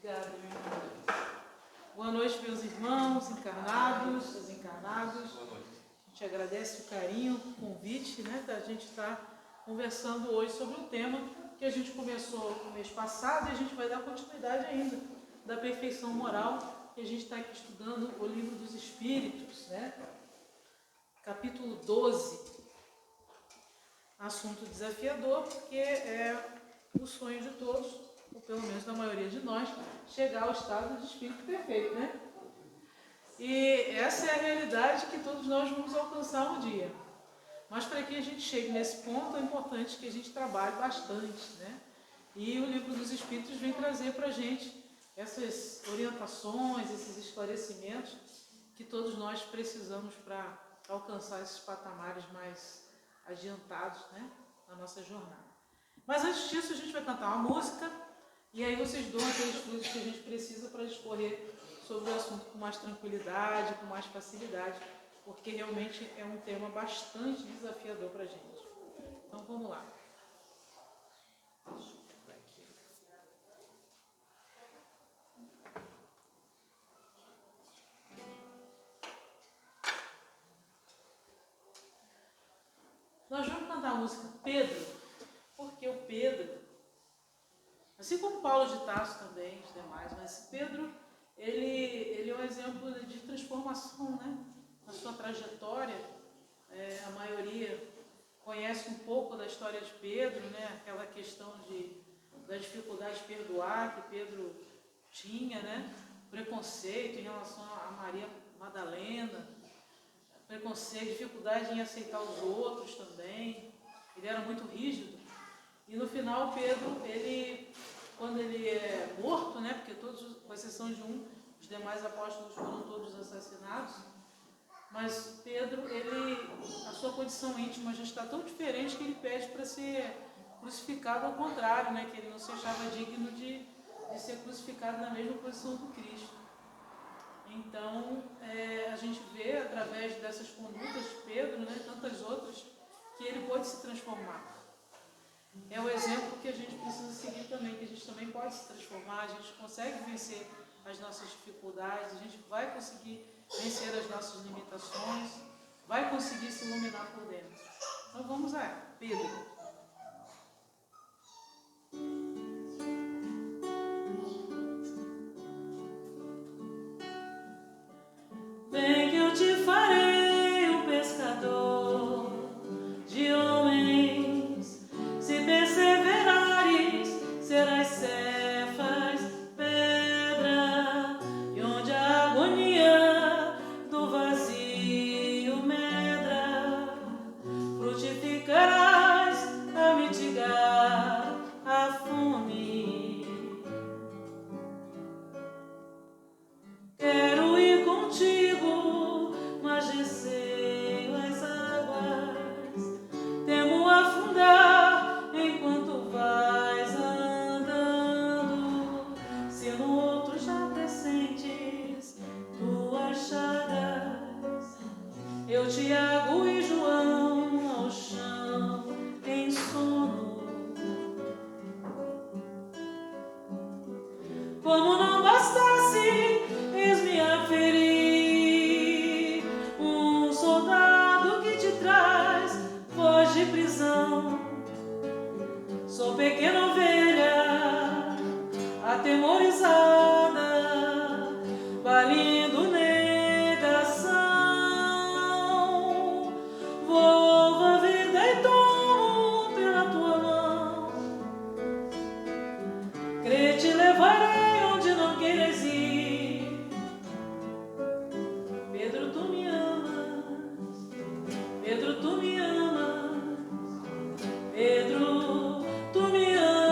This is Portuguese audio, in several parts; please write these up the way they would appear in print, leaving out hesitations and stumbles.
Obrigada, meu irmão. Boa noite, meus irmãos, encarnados, desencarnados. Boa noite. A gente agradece o carinho, o convite, né, da gente estar conversando hoje sobre um tema que a gente começou no mês passado e a gente vai dar continuidade ainda, da perfeição moral, que a gente está aqui estudando o Livro dos Espíritos, né? Capítulo 12. Assunto desafiador, porque é o sonho de todos, ou pelo menos da maioria de nós, chegar ao estado de espírito perfeito, né? E essa é a realidade que todos nós vamos alcançar um dia. Mas para que a gente chegue nesse ponto, é importante que a gente trabalhe bastante, né? E o Livro dos Espíritos vem trazer para a gente essas orientações, esses esclarecimentos que todos nós precisamos para alcançar esses patamares mais adiantados, né, na nossa jornada. Mas antes disso, a gente vai cantar uma música e aí vocês dão aqueles fluidos que a gente precisa para discorrer sobre o assunto com mais tranquilidade, com mais facilidade, porque realmente é um tema bastante desafiador para a gente. Então vamos lá. Nós vamos cantar a música Pedro, porque o Pedro, assim como Paulo de Tarso também, os demais, mas Pedro, ele é um exemplo de transformação, né? Na sua trajetória, a maioria conhece um pouco da história de Pedro, né? Aquela questão da dificuldade de perdoar que Pedro tinha, né? Preconceito em relação a Maria Madalena, preconceito, dificuldade em aceitar os outros também. Ele era muito rígido. E no final, Pedro, quando ele é morto, né, porque todos, com exceção de um, os demais apóstolos foram todos assassinados, mas Pedro, a sua condição íntima já está tão diferente que ele pede para ser crucificado ao contrário, né, que ele não se achava digno de ser crucificado na mesma posição do Cristo. Então, a gente vê, através dessas condutas de Pedro, né, tantas outras, que ele pode se transformar. É o exemplo que a gente precisa seguir também, que a gente também pode se transformar, a gente consegue vencer as nossas dificuldades, a gente vai conseguir vencer as nossas limitações, vai conseguir se iluminar por dentro. Então vamos lá, Pedro. Vem que eu te farei um pescador de homens, se perseverares, serás Cefas, pedra, e onde a agonia do vazio medra, frutificarás a mitigar a fome. Quero ir contigo, mas receio as águas, temo afundar enquanto vais andando. Se no outro já pressentes tuas chagas, eu, Tiago e João ao chão em sono. Como não bastasse, eis-me a ferir um soldado que te traz voz de prisão. Sou pequena ovelha atemorizada, valindo negação. Volvo a vida e tomo pela tua mão. Crê, te levarei onde não queiras ir. Pedro, tu me amas. Pedro, tu me amas. Pedro, tu me amas.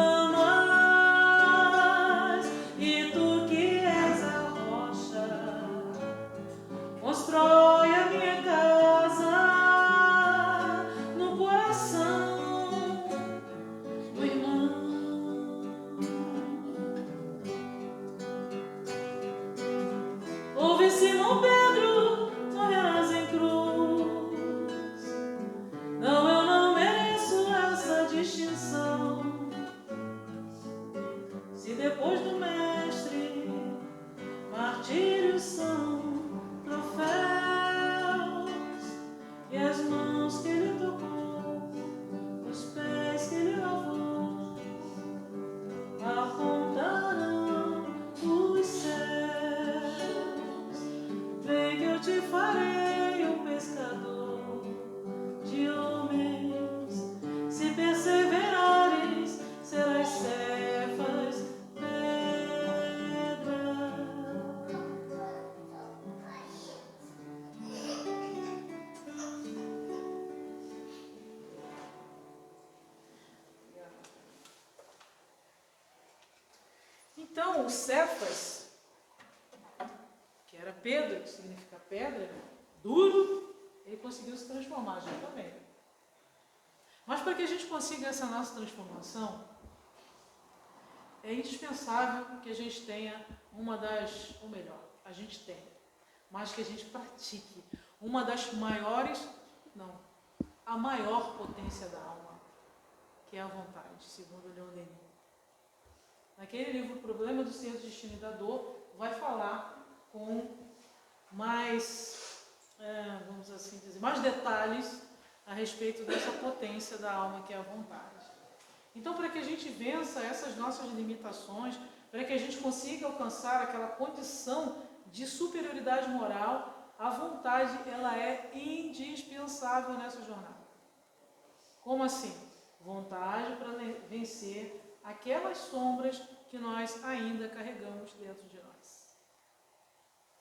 o Cefas, que era Pedro, que significa pedra, duro, ele conseguiu se transformar, a gente também. Mas para que a gente consiga essa nossa transformação, é indispensável que a gente tenha a gente tem, mas que a gente pratique uma das maiores, a maior potência da alma, que é a vontade, segundo Leon Denis. Naquele livro, O Problema do Ser, do Destino e da Dor, vai falar com mais, vamos assim dizer, mais detalhes a respeito dessa potência da alma, que é a vontade. Então, para que a gente vença essas nossas limitações, para que a gente consiga alcançar aquela condição de superioridade moral, a vontade, ela é indispensável nessa jornada. Como assim? Vontade para vencer aquelas sombras que nós ainda carregamos dentro de nós.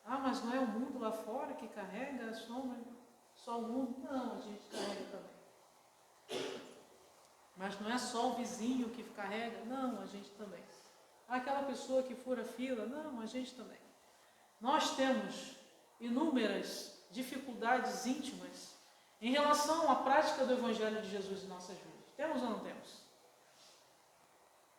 Ah, mas não é o mundo lá fora que carrega a sombra? Só o mundo? Não, a gente carrega também. Mas não é só o vizinho que carrega? Não, a gente também. Aquela pessoa que fura fila? Não, a gente também. Nós temos inúmeras dificuldades íntimas em relação à prática do Evangelho de Jesus em nossas vidas. Temos ou não temos?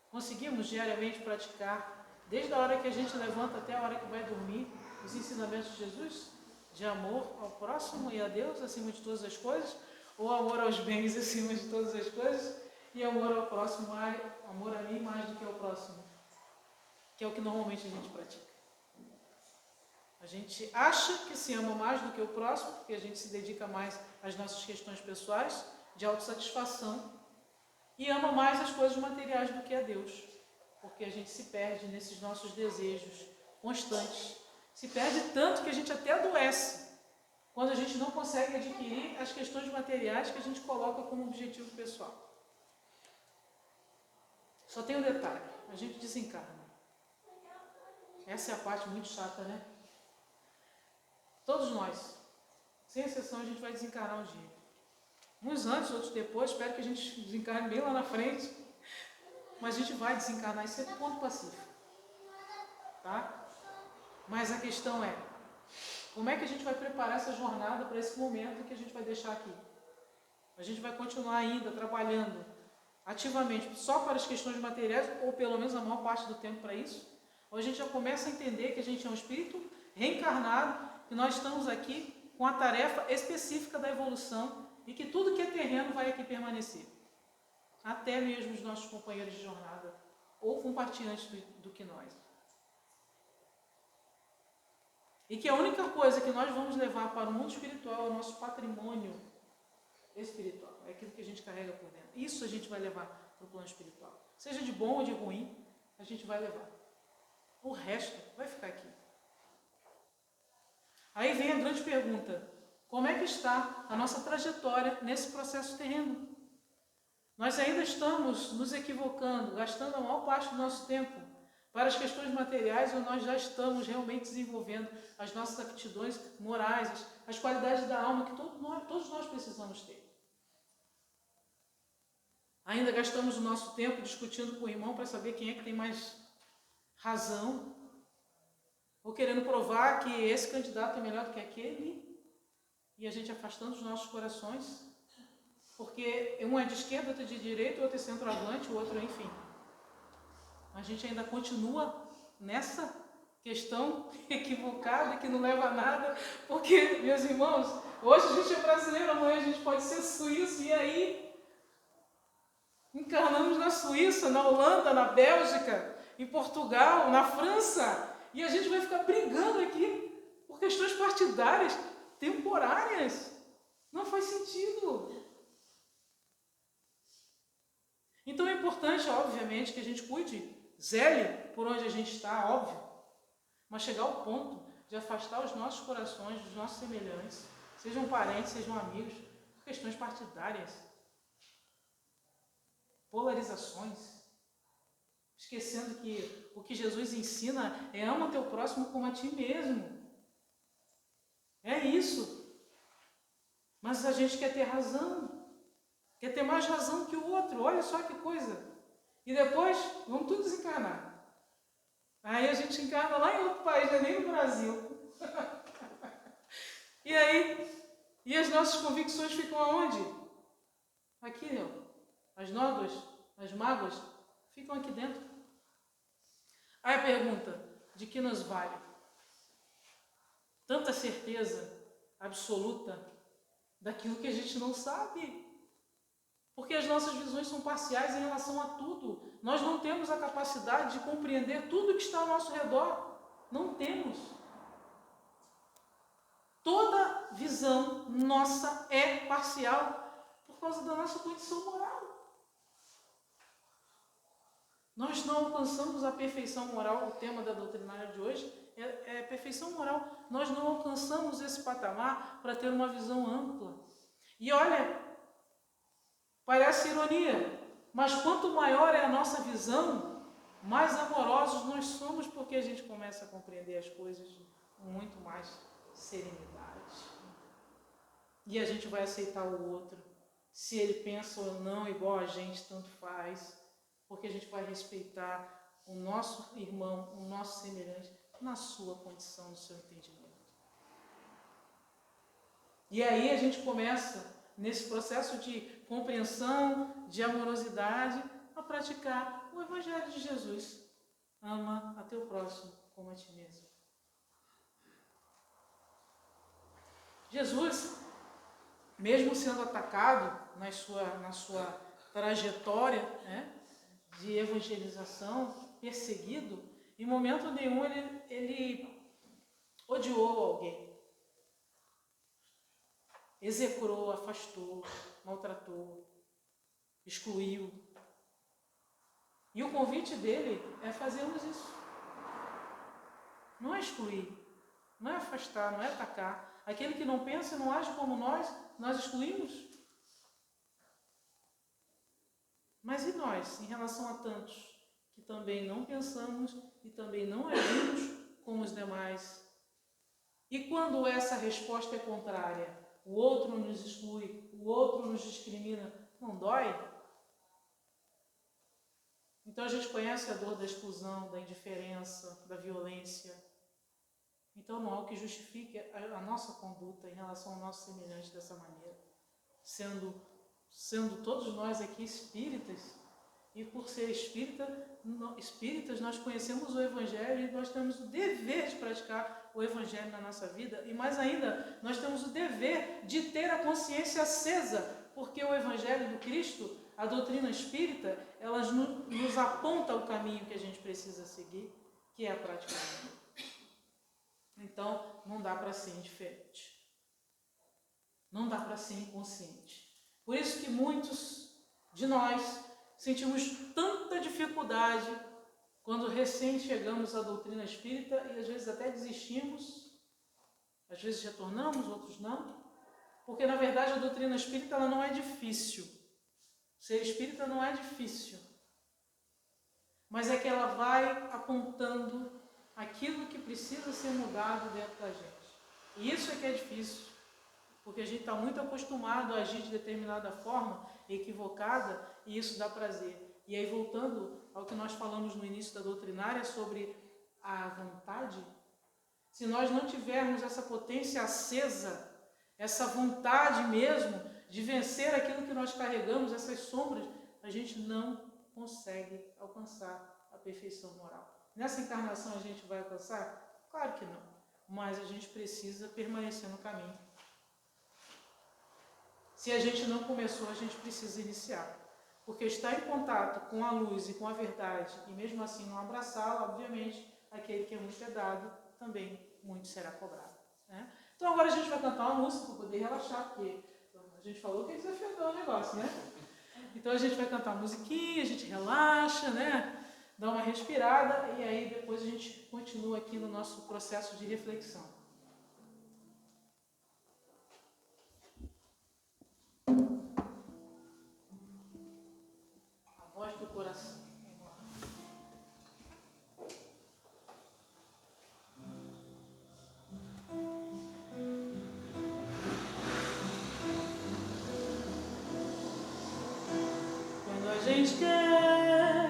Conseguimos diariamente praticar, desde a hora que a gente levanta até a hora que vai dormir, os ensinamentos de Jesus? De amor ao próximo e a Deus acima de todas as coisas? Ou amor aos bens acima de todas as coisas? E amor ao próximo, amor a mim mais do que ao próximo? Que é o que normalmente a gente pratica. A gente acha que se ama mais do que o próximo, porque a gente se dedica mais às nossas questões pessoais, de autossatisfação, e ama mais as coisas materiais do que a Deus, porque a gente se perde nesses nossos desejos constantes. Se perde tanto que a gente até adoece, quando a gente não consegue adquirir as questões materiais que a gente coloca como objetivo pessoal. Só tem um detalhe, a gente desencarna. Essa é a parte muito chata, né? Todos nós, sem exceção, a gente vai desencarnar um dia. Uns antes, outros depois, espero que a gente desencarne bem lá na frente, mas a gente vai desencarnar, isso é ponto pacífico. Tá? Mas a questão é, como é que a gente vai preparar essa jornada para esse momento que a gente vai deixar aqui? A gente vai continuar ainda trabalhando ativamente só para as questões materiais, ou pelo menos a maior parte do tempo para isso? Ou a gente já começa a entender que a gente é um espírito reencarnado, que nós estamos aqui com a tarefa específica da evolução e que tudo que é terreno vai aqui permanecer. Até mesmo os nossos companheiros de jornada, ou compartilhantes do que nós. E que a única coisa que nós vamos levar para o mundo espiritual é o nosso patrimônio espiritual. É aquilo que a gente carrega por dentro. Isso a gente vai levar para o plano espiritual. Seja de bom ou de ruim, a gente vai levar. O resto vai ficar aqui. Aí vem a grande pergunta: como é que está a nossa trajetória nesse processo terreno? Nós ainda estamos nos equivocando, gastando a maior parte do nosso tempo para as questões materiais, ou nós já estamos realmente desenvolvendo as nossas aptidões morais, as qualidades da alma que todos nós precisamos ter? Ainda gastamos o nosso tempo discutindo com o irmão para saber quem é que tem mais razão, ou querendo provar que esse candidato é melhor do que aquele, e a gente afastando os nossos corações, porque um é de esquerda, outro é de direita, o outro é centroavante, o outro, enfim. A gente ainda continua nessa questão equivocada, que não leva a nada, porque, meus irmãos, hoje a gente é brasileiro, amanhã a gente pode ser suíço, e aí encarnamos na Suíça, na Holanda, na Bélgica, em Portugal, na França, e a gente vai ficar brigando aqui por questões partidárias, temporárias. Não faz sentido. Então é importante, obviamente, que a gente cuide, zele por onde a gente está, óbvio, mas chegar ao ponto de afastar os nossos corações dos nossos semelhantes, sejam parentes, sejam amigos, por questões partidárias, polarizações, esquecendo que o que Jesus ensina é ama teu próximo como a ti mesmo. É isso. Mas a gente quer ter razão, quer ter mais razão que o outro, olha só que coisa. E depois, vamos tudo desencarnar. Aí a gente encarna lá em outro país, não é nem no Brasil. E aí, e as nossas convicções ficam aonde? Aqui, ó. As nódoas, as mágoas, ficam aqui dentro. Aí a pergunta, de que nos vale? Tanta certeza absoluta daquilo que a gente não sabe. Porque as nossas visões são parciais em relação a tudo. Nós não temos a capacidade de compreender tudo que está ao nosso redor. Não temos. Toda visão nossa é parcial por causa da nossa condição moral. Nós não alcançamos a perfeição moral. O tema da doutrinária de hoje é perfeição moral. Nós não alcançamos esse patamar para ter uma visão ampla. E olha, parece ironia, mas quanto maior é a nossa visão, mais amorosos nós somos, porque a gente começa a compreender as coisas com muito mais serenidade. E a gente vai aceitar o outro, se ele pensa ou não igual a gente, tanto faz, porque a gente vai respeitar o nosso irmão, o nosso semelhante, na sua condição, no seu entendimento. E aí a gente começa, nesse processo de compreensão, de amorosidade, a praticar o Evangelho de Jesus. Ama a teu próximo como a ti mesmo. Jesus, mesmo sendo atacado na sua trajetória, né, de evangelização, perseguido, em momento nenhum ele odiou alguém. Execrou, afastou, maltratou, excluiu. E o convite dele é fazermos isso. Não é excluir, não é afastar, não é atacar. Aquele que não pensa e não age como nós excluímos. Mas e nós, em relação a tantos que também não pensamos e também não agimos como os demais? E quando essa resposta é contrária, o outro nos exclui, o outro nos discrimina, não dói? Então a gente conhece a dor da exclusão, da indiferença, da violência. Então não há o que justifique a nossa conduta em relação ao nosso semelhante dessa maneira. Sendo todos nós aqui espíritas, e por ser espíritas, nós conhecemos o Evangelho e nós temos o dever de praticar o Evangelho na nossa vida. E mais ainda, nós temos o dever de ter a consciência acesa, porque o Evangelho do Cristo, a doutrina espírita, ela nos aponta o caminho que a gente precisa seguir, que é a prática do amor. Então, não dá para ser indiferente. Não dá para ser inconsciente. Por isso que muitos de nós sentimos tanta dificuldade quando recém chegamos à doutrina espírita e às vezes até desistimos, às vezes retornamos, outros não, porque na verdade a doutrina espírita ela não é difícil. Ser espírita não é difícil, mas é que ela vai apontando aquilo que precisa ser mudado dentro da gente. E isso é que é difícil, porque a gente está muito acostumado a agir de determinada forma, equivocada, e isso dá prazer. E aí, voltando ao que nós falamos no início da doutrinária sobre a vontade, se nós não tivermos essa potência acesa, essa vontade mesmo de vencer aquilo que nós carregamos, essas sombras, a gente não consegue alcançar a perfeição moral. Nessa encarnação a gente vai alcançar? Claro que não, mas a gente precisa permanecer no caminho. Se a gente não começou, a gente precisa iniciar. Porque estar em contato com a luz e com a verdade, e mesmo assim não abraçá-la, obviamente, aquele que é muito é dado, também muito será cobrado. Né? Então agora a gente vai cantar uma música para poder relaxar, porque a gente falou que desafiou o negócio, né? Então a gente vai cantar uma musiquinha, a gente relaxa, né? Dá uma respirada, e aí depois a gente continua aqui no nosso processo de reflexão. Voz do coração. Quando a gente quer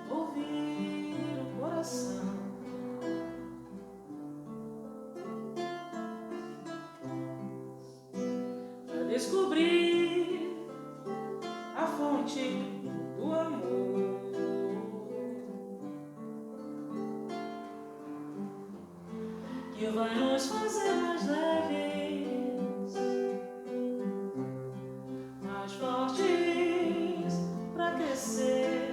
ouvir o coração, que vai nos fazer mais leves, mais fortes pra crescer.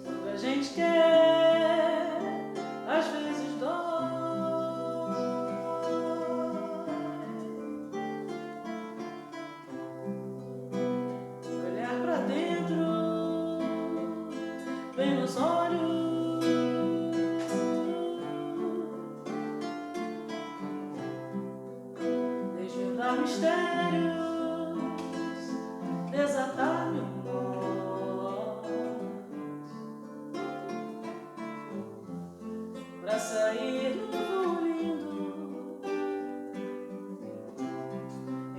Quando a gente quer, às vezes dói. Olhar pra dentro, bem nos olhos, desvendar mistérios, desatar mil nós, pra sair no voo lindo,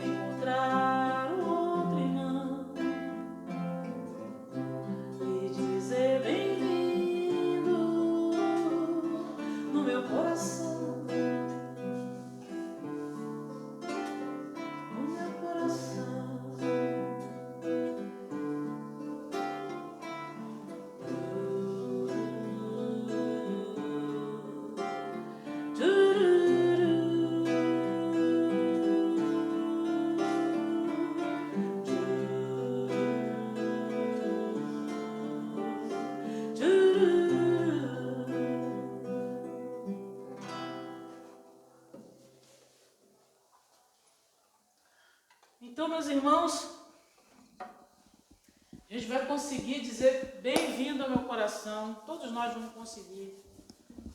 encontrar o outro irmão e dizer bem-vindo no meu coração, no meu coração. Então, meus irmãos, a gente vai conseguir dizer bem-vindo ao meu coração. Todos nós vamos conseguir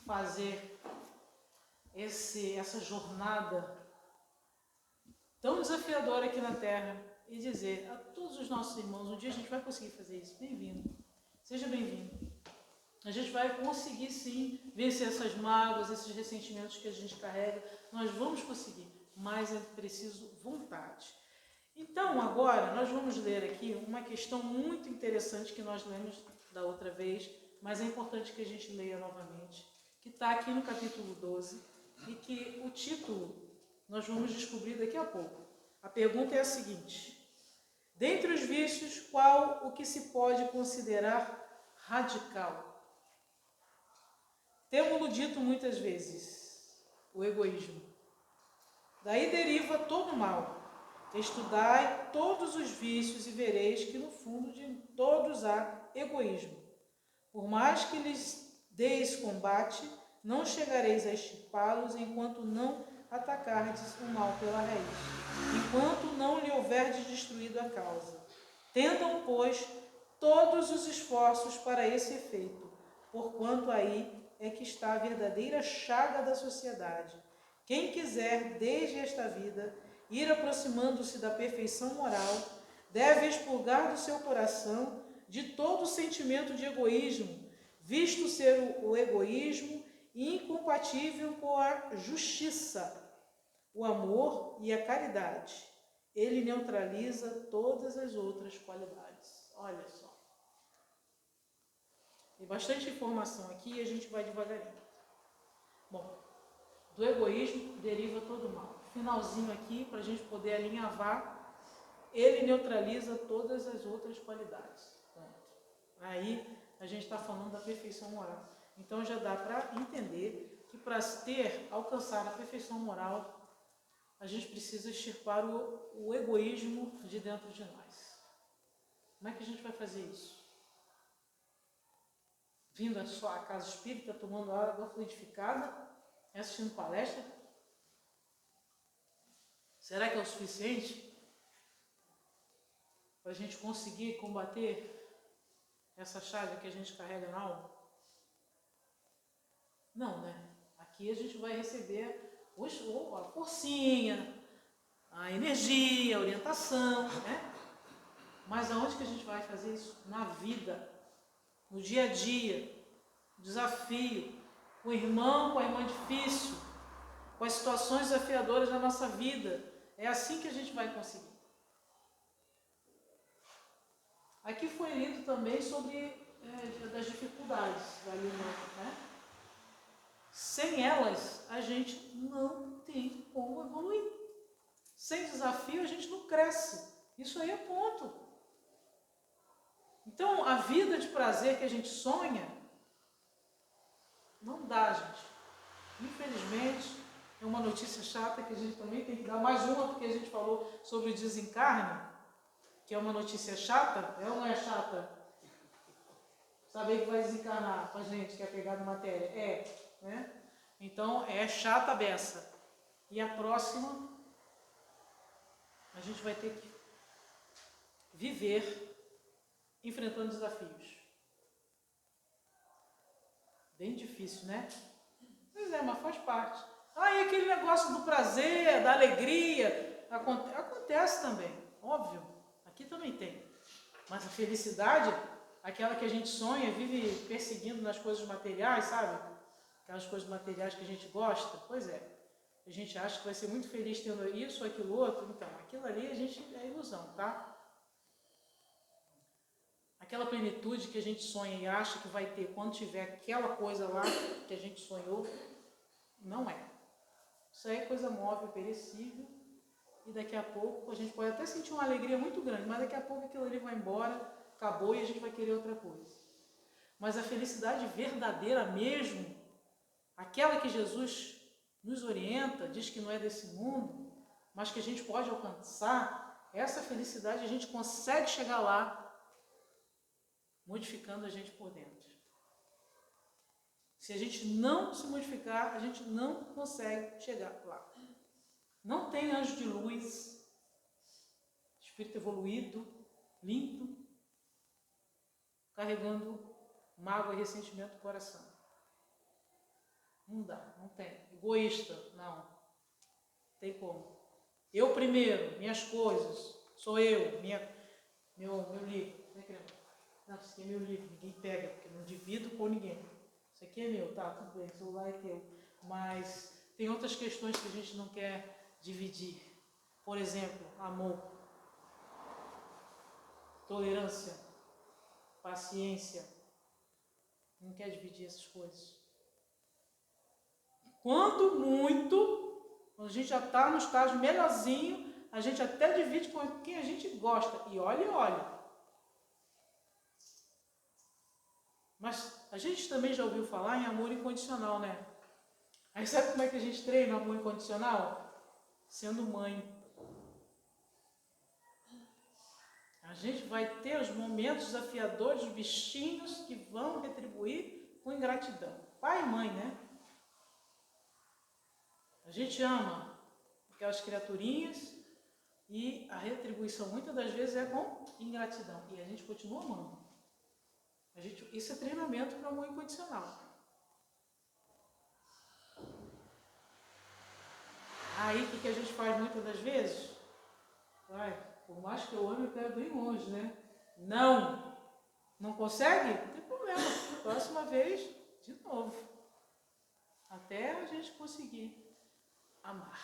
fazer essa jornada tão desafiadora aqui na Terra e dizer a todos os nossos irmãos, um dia a gente vai conseguir fazer isso. Bem-vindo, seja bem-vindo. A gente vai conseguir sim vencer essas mágoas, esses ressentimentos que a gente carrega. Nós vamos conseguir, mas é preciso vontade. Então, agora, nós vamos ler aqui uma questão muito interessante que nós lemos da outra vez, mas é importante que a gente leia novamente, que está aqui no capítulo 12, e que o título nós vamos descobrir daqui a pouco. A pergunta é a seguinte: dentre os vícios, qual o que se pode considerar radical? Temos-lo dito muitas vezes, o egoísmo. Daí deriva todo o mal. Estudai todos os vícios e vereis que no fundo de todos há egoísmo. Por mais que lhes deis combate, não chegareis a extirpá-los enquanto não atacardes o mal pela raiz, enquanto não lhe houverdes destruído a causa. Tendam, pois, todos os esforços para esse efeito, porquanto aí é que está a verdadeira chaga da sociedade. Quem quiser, desde esta vida, ir aproximando-se da perfeição moral, deve expurgar do seu coração de todo sentimento de egoísmo, visto ser o egoísmo incompatível com a justiça, o amor e a caridade. Ele neutraliza todas as outras qualidades. Olha só. Tem bastante informação aqui e a gente vai devagarinho. Bom, do egoísmo deriva todo o mal. Finalzinho aqui, para a gente poder alinhavar, ele neutraliza todas as outras qualidades. Pronto. Aí a gente está falando da perfeição moral. Então já dá para entender que para alcançar a perfeição moral, a gente precisa extirpar o egoísmo de dentro de nós. Como é que a gente vai fazer isso? Vindo à casa espírita, tomando água fluidificada, assistindo palestra? Será que é o suficiente para a gente conseguir combater essa chaga que a gente carrega na alma? Não, né? Aqui a gente vai receber a forcinha, a energia, a orientação, né? Mas aonde que a gente vai fazer isso? Na vida, no dia a dia, no desafio, com o irmão, com a irmã difícil, com as situações desafiadoras da nossa vida. É assim que a gente vai conseguir. Aqui foi lido também sobre das dificuldades da língua, né? Sem elas, a gente não tem como evoluir. Sem desafio, a gente não cresce. Isso aí é ponto. Então, a vida de prazer que a gente sonha Não dá, gente. Infelizmente, é uma notícia chata que a gente também tem que dar. Mais uma, porque a gente falou sobre o desencarne, que é uma notícia chata. É ou não é chata? Saber que vai desencarnar com a gente, que é pegado matéria. Né? Então, é chata a beça. E a próxima, a gente vai ter que viver enfrentando desafios. Bem difícil, né? Pois é, mas faz parte. E aquele negócio do prazer, da alegria, acontece também, óbvio. Aqui também tem. Mas a felicidade, aquela que a gente sonha, vive perseguindo nas coisas materiais, sabe? Aquelas coisas materiais que a gente gosta, pois é. A gente acha que vai ser muito feliz tendo isso ou aquilo outro. Então, aquilo ali é ilusão, tá? Aquela plenitude que a gente sonha e acha que vai ter quando tiver aquela coisa lá que a gente sonhou, não é. Isso aí é coisa móvel, perecível, e daqui a pouco a gente pode até sentir uma alegria muito grande, mas daqui a pouco aquilo ali vai embora, acabou e a gente vai querer outra coisa. Mas a felicidade verdadeira mesmo, aquela que Jesus nos orienta, diz que não é desse mundo, mas que a gente pode alcançar, essa felicidade a gente consegue chegar lá, modificando a gente por dentro. Se a gente não se modificar, a gente não consegue chegar lá. Não tem anjo de luz, espírito evoluído, limpo, carregando mágoa e ressentimento no coração. Não dá, não tem. Egoísta, não. Tem como. Eu primeiro, minhas coisas, sou eu, meu livro. Não, isso aqui é meu livro, ninguém pega, porque eu não divido com ninguém. Isso aqui é meu, tá, tudo bem, o celular é teu. Mas tem outras questões que a gente não quer dividir. Por exemplo, amor, tolerância, paciência. Não quer dividir essas coisas. Quando a gente já está no estágio melhorzinho, a gente até divide com quem a gente gosta. E olha. Mas a gente também já ouviu falar em amor incondicional, né? Aí sabe como é que a gente treina o amor incondicional? Sendo mãe. A gente vai ter os momentos desafiadores, os bichinhos que vão retribuir com ingratidão. Pai e mãe, né? A gente ama aquelas criaturinhas e a retribuição muitas das vezes é com ingratidão. E a gente continua amando. Isso é treinamento para o amor incondicional. Aí o que a gente faz muitas das vezes? Por mais que eu ame, eu quero bem longe, né? Não consegue? Não tem problema. Próxima vez, de novo. Até a gente conseguir amar.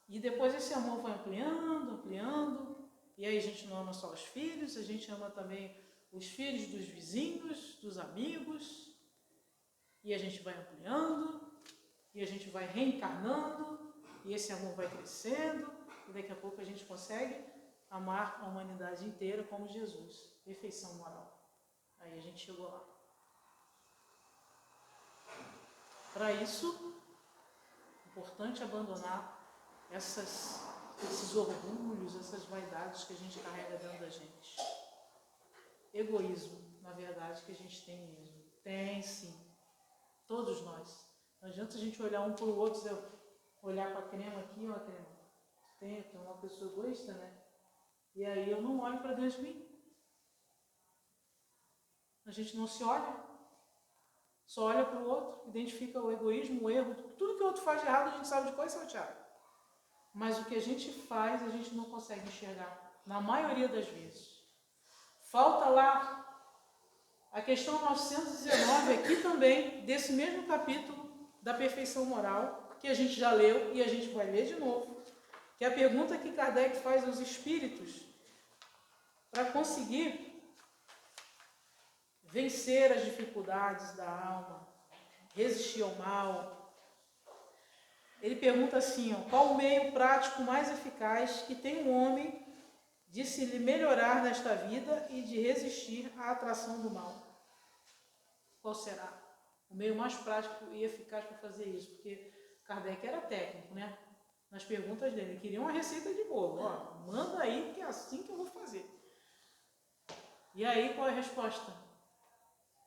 E depois esse amor vai ampliando. E aí a gente não ama só os filhos, a gente ama também os filhos dos vizinhos, dos amigos. E a gente vai ampliando, e a gente vai reencarnando, e esse amor vai crescendo, e daqui a pouco a gente consegue amar a humanidade inteira como Jesus. Perfeição moral. Aí a gente chegou lá. Para isso, é importante abandonar esses orgulhos, essas vaidades que a gente carrega dentro da gente. Egoísmo, na verdade, que a gente tem mesmo. Tem sim. Todos nós. Não adianta a gente olhar um para o outro, olhar para a crema aqui, ó, a crema. Tem uma pessoa egoísta, né? E aí eu não olho para dentro de mim. A gente não se olha. Só olha para o outro, identifica o egoísmo, o erro. Tudo que o outro faz de errado, a gente sabe de qual é o Tiago. Mas o que a gente faz, a gente não consegue enxergar, na maioria das vezes. Falta lá a questão 919, aqui também, desse mesmo capítulo da perfeição moral, que a gente já leu e a gente vai ler de novo, que é a pergunta que Kardec faz aos espíritos para conseguir vencer as dificuldades da alma, resistir ao mal. Ele pergunta assim, qual o meio prático mais eficaz que tem um homem de se melhorar nesta vida e de resistir à atração do mal? qual será o meio mais prático e eficaz para fazer isso? Porque Kardec era técnico, né? Nas perguntas dele, ele queria uma receita de bolo. Ó, manda aí que é assim que eu vou fazer. E aí, qual é a resposta?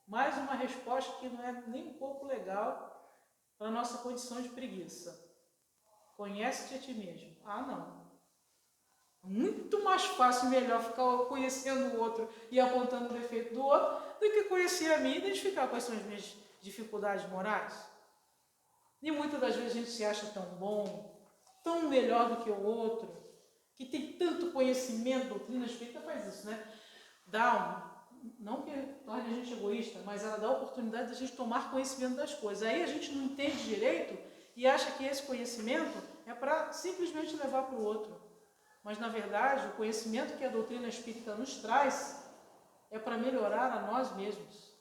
Mais uma resposta que não é nem um pouco legal para a nossa condição de preguiça. Conhece-te a ti mesmo. Ah, não. Muito mais fácil e melhor ficar conhecendo o outro e apontando o defeito do outro do que conhecer a mim e identificar quais são as minhas dificuldades morais. E muitas das vezes a gente se acha tão bom, tão melhor do que o outro, que tem tanto conhecimento, doutrina espírita faz isso, né? Não que torne a gente egoísta, mas ela dá a oportunidade de a gente tomar conhecimento das coisas. Aí a gente não entende direito e acha que esse conhecimento é para simplesmente levar para o outro. Mas, na verdade, o conhecimento que a doutrina espírita nos traz é para melhorar a nós mesmos.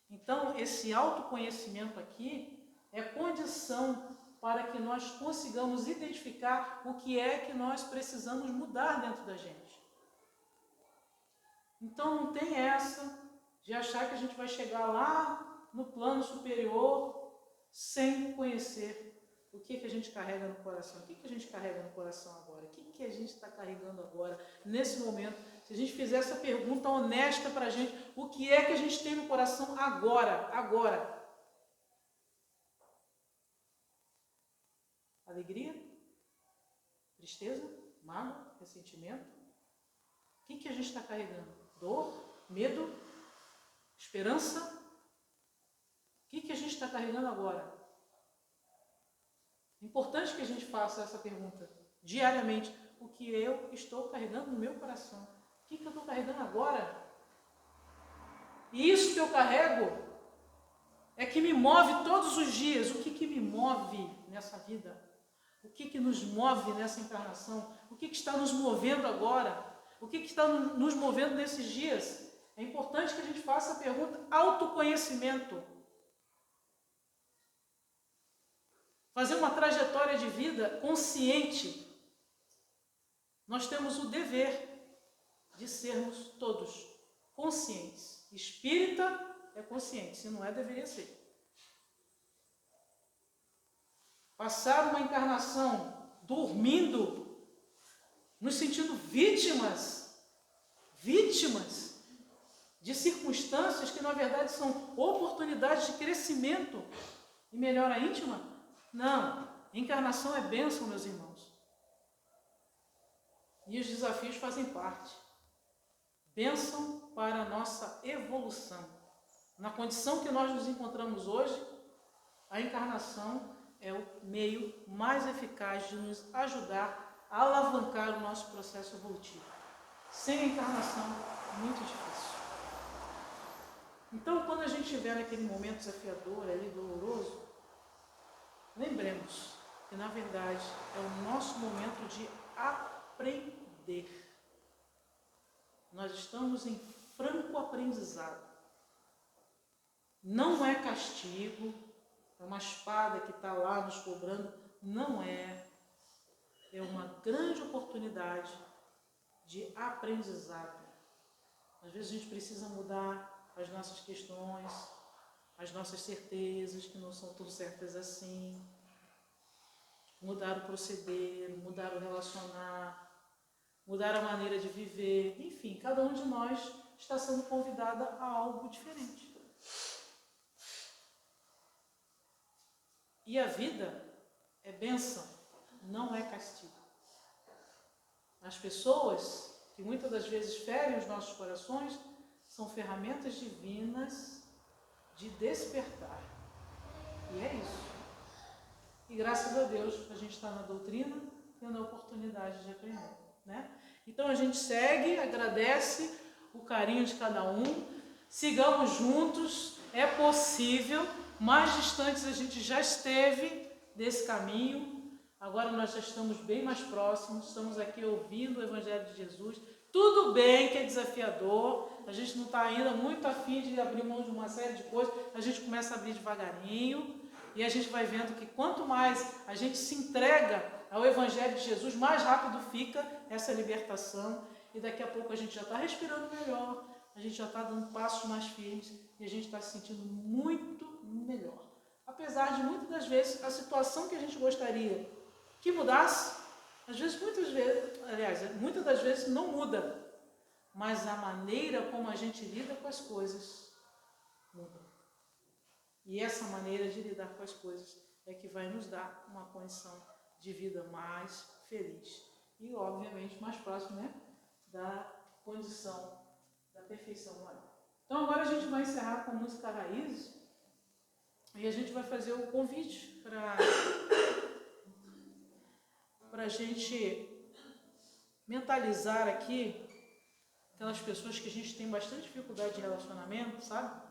Então, esse autoconhecimento aqui é condição para que nós consigamos identificar o que é que nós precisamos mudar dentro da gente. Então, não tem essa de achar que a gente vai chegar lá no plano superior sem conhecer o que a gente carrega no coração. O que a gente carrega no coração agora? O que a gente está carregando agora, nesse momento? Se a gente fizer essa pergunta honesta para a gente, o que é que a gente tem no coração agora? Alegria? Tristeza? Mágoa? Ressentimento? O que a gente está carregando? Dor? Medo? Esperança? O que a gente está carregando agora? É importante que a gente faça essa pergunta diariamente. O que eu estou carregando no meu coração? O que eu estou carregando agora? E isso que eu carrego é que me move todos os dias. O que me move nessa vida? O que nos move nessa encarnação? O que está nos movendo agora? O que está nos movendo nesses dias? É importante que a gente faça a pergunta autoconhecimento. Fazer uma trajetória de vida consciente. Nós temos o dever de sermos todos conscientes. Espírita é consciente, se não é, deveria ser. Passar uma encarnação dormindo, nos sentindo vítimas de circunstâncias que na verdade são oportunidades de crescimento e melhora íntima? Não, encarnação é bênção, meus irmãos. E os desafios fazem parte. Bênção para a nossa evolução. Na condição que nós nos encontramos hoje, a encarnação é o meio mais eficaz de nos ajudar a alavancar o nosso processo evolutivo. Sem a encarnação, muito difícil. Então, quando a gente estiver naquele momento desafiador, ali doloroso, lembremos que, na verdade, é o nosso momento de aprender. Nós estamos em franco aprendizado. Não é castigo, é uma espada que está lá nos cobrando. Não é. É uma grande oportunidade de aprendizado. Às vezes a gente precisa mudar as nossas questões, as nossas certezas, que não são tão certas assim. Mudar o proceder, mudar o relacionar, mudar a maneira de viver. Enfim, cada um de nós está sendo convidada a algo diferente. E a vida é bênção, não é castigo. As pessoas que muitas das vezes ferem os nossos corações são ferramentas divinas de despertar. E é isso. E graças a Deus a gente está na doutrina, tendo a oportunidade de aprender, né? Então a gente segue, agradece o carinho de cada um, sigamos juntos, é possível, mais distantes a gente já esteve desse caminho, agora nós já estamos bem mais próximos, estamos aqui ouvindo o Evangelho de Jesus. Tudo bem que é desafiador, a gente não está ainda muito afim de abrir mão de uma série de coisas, a gente começa a abrir devagarinho e a gente vai vendo que quanto mais a gente se entrega ao Evangelho de Jesus, mais rápido fica essa libertação e daqui a pouco a gente já está respirando melhor, a gente já está dando passos mais firmes e a gente está se sentindo muito melhor. Apesar de muitas das vezes a situação que a gente gostaria que mudasse, muitas das vezes não muda, mas a maneira como a gente lida com as coisas muda. E essa maneira de lidar com as coisas é que vai nos dar uma condição de vida mais feliz e, obviamente, mais próximo, né, da condição da perfeição moral. Então agora a gente vai encerrar com a música Raízes e a gente vai fazer o convite para a gente mentalizar aqui aquelas pessoas que a gente tem bastante dificuldade de relacionamento, sabe?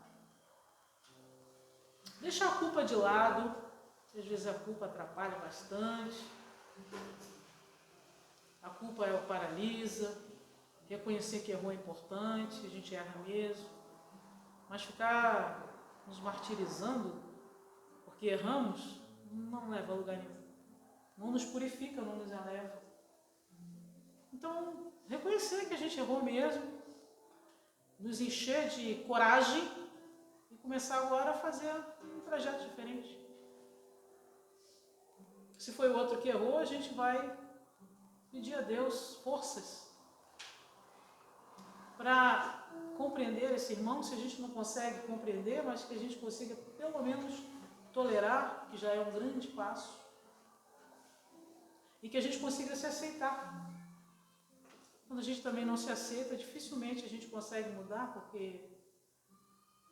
Deixar a culpa de lado, às vezes a culpa atrapalha bastante, a culpa ela paralisa, reconhecer que errou é importante, a gente erra mesmo, mas ficar nos martirizando porque erramos não leva a lugar nenhum, não nos purifica, não nos eleva. Então, reconhecer que a gente errou mesmo, nos encher de coragem e começar agora a fazer um trajeto diferente. Se foi o outro que errou, a gente vai pedir a Deus forças para compreender esse irmão, se a gente não consegue compreender, mas que a gente consiga pelo menos tolerar, que já é um grande passo, e que a gente consiga se aceitar. Quando a gente também não se aceita, dificilmente a gente consegue mudar, porque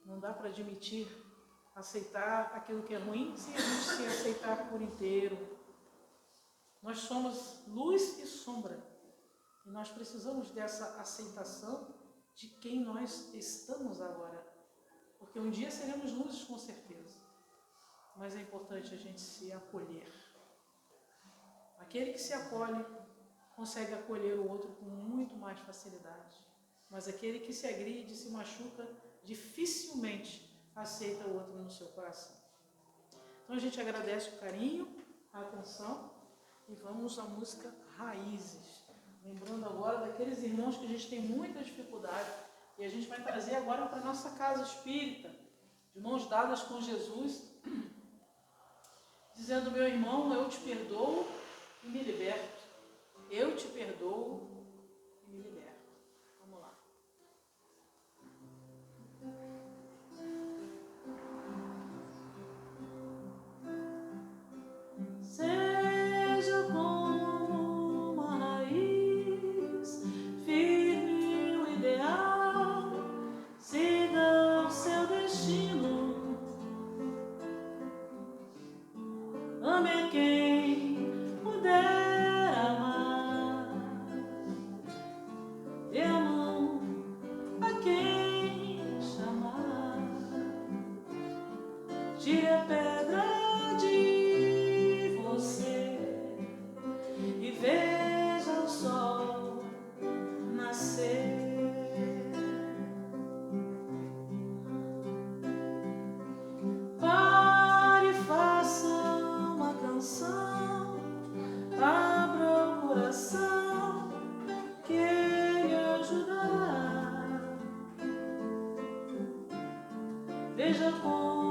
não dá para admitir, aceitar aquilo que é ruim sem a gente se aceitar por inteiro. Nós somos luz e sombra, e nós precisamos dessa aceitação de quem nós estamos agora, porque um dia seremos luzes com certeza, mas é importante a gente se acolher. Aquele que se acolhe consegue acolher o outro com muito mais facilidade, mas aquele que se agride, se machuca, dificilmente aceita o outro no seu coração. Então a gente agradece o carinho, a atenção e vamos à música Raízes. Lembrando agora daqueles irmãos que a gente tem muita dificuldade e a gente vai trazer agora para a nossa casa espírita, de mãos dadas com Jesus, dizendo: meu irmão, eu te perdoo e me liberto. Eu te perdoo e me liberto. Vamos lá. Seja como uma raiz, firme o ideal, siga o seu destino, ame a quem puder amar, dê a mão a quem chamar, tire a pedra de você e veja o sol nascer. Pare e faça uma canção, abra o coração que ele ajudará. Veja como